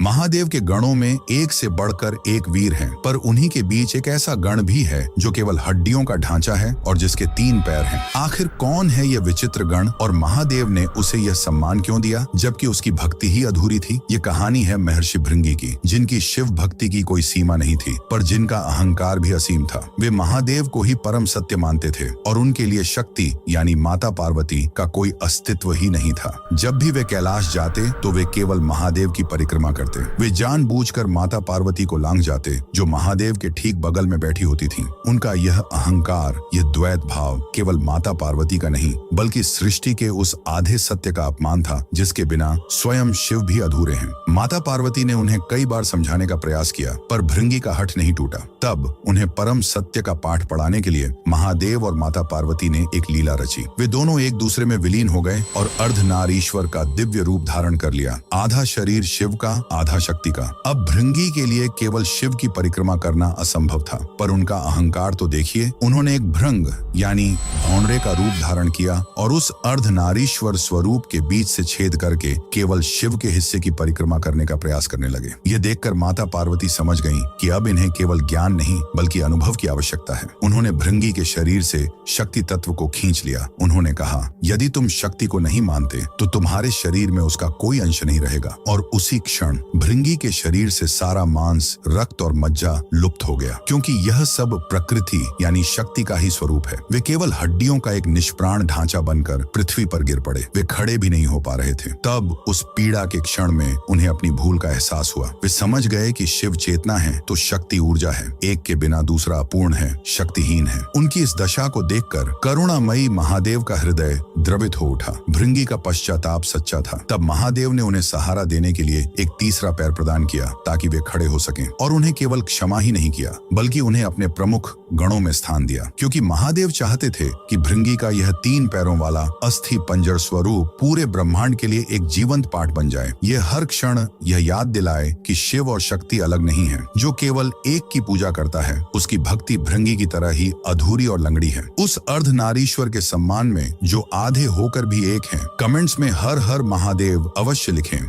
महादेव के गणों में एक से बढ़कर एक वीर हैं, पर उन्हीं के बीच एक ऐसा गण भी है जो केवल हड्डियों का ढांचा है और जिसके 3 पैर हैं। आखिर कौन है यह विचित्र गण और महादेव ने उसे यह सम्मान क्यों दिया जबकि उसकी भक्ति ही अधूरी थी? ये कहानी है महर्षि भृंगी की, जिनकी शिव भक्ति की कोई सीमा नहीं थी, पर जिनका अहंकार भी असीम था। वे महादेव को ही परम सत्य मानते थे और उनके लिए शक्ति यानी माता पार्वती का कोई अस्तित्व ही नहीं था। जब भी वे कैलाश जाते तो वे केवल महादेव की परिक्रमा करते। वे जानबूझकर माता पार्वती को लांघ जाते, जो महादेव के ठीक बगल में बैठी होती थीं। उनका यह अहंकार, यह द्वैत भाव केवल माता पार्वती का नहीं बल्कि सृष्टि के उस आधे सत्य का अपमान था जिसके बिना स्वयं शिव भी अधूरे हैं। माता पार्वती ने उन्हें कई बार समझाने का प्रयास किया, पर भृंगी का हठ नहीं टूटा। तब उन्हें परम सत्य का पाठ पढ़ाने के लिए महादेव और माता पार्वती ने एक लीला रची। वे दोनों एक दूसरे में विलीन हो गए और अर्धनारीश्वर का दिव्य रूप धारण कर लिया, आधा शरीर शिव का, आधा शक्ति का। अब भृंगी के लिए केवल शिव की परिक्रमा करना असंभव था, पर उनका अहंकार तो देखिए। उन्होंने एक भृंग यानी भौंडरे का रूप धारण किया और उस अर्धनारीश्वर स्वरूप के बीच से छेद करके केवल शिव के हिस्से की परिक्रमा करने का प्रयास करने लगे। ये देखकर माता पार्वती समझ गईं कि अब इन्हें केवल ज्ञान नहीं बल्कि अनुभव की आवश्यकता है। उन्होंने भृंगी के शरीर से शक्ति तत्व को खींच लिया। उन्होंने कहा, यदि तुम शक्ति को नहीं मानते तो तुम्हारे शरीर में उसका कोई अंश नहीं रहेगा। और उसी क्षण भृंगी के शरीर से सारा मांस, रक्त और मज्जा लुप्त हो गया, क्योंकि यह सब प्रकृति यानी शक्ति का ही स्वरूप है। वे केवल हड्डियों का एक निष्प्राण ढांचा बनकर पृथ्वी पर गिर पड़े। वे खड़े भी नहीं हो पा रहे थे। तब उस पीड़ा के क्षण में उन्हें अपनी भूल का एहसास हुआ। वे समझ गए कि शिव चेतना है तो शक्ति ऊर्जा है, एक के बिना दूसरा अपूर्ण है, शक्तिहीन है। उनकी इस दशा को देखकर करुणामयी महादेव का हृदय द्रवित हो उठा। भृंगी का पश्चाताप सच्चा था। तब महादेव ने उन्हें सहारा देने के लिए एक तीसरा पैर प्रदान किया ताकि वे खड़े हो सकें, और उन्हें केवल क्षमा ही नहीं किया बल्कि उन्हें अपने प्रमुख गणों में स्थान दिया, क्योंकि महादेव चाहते थे कि भृंगी का यह 3 पैरों वाला अस्थि पंजर स्वरूप पूरे ब्रह्मांड के लिए एक जीवंत पाठ बन जाए। यह हर क्षण यह याद दिलाए कि शिव और शक्ति अलग नहीं है। जो केवल एक की पूजा करता है उसकी भक्ति भृंगी की तरह ही अधूरी और लंगड़ी है। उस अर्धनारीश्वर के सम्मान में जो आधे होकर भी एक हैं, कमेंट्स में हर हर महादेव अवश्य लिखें।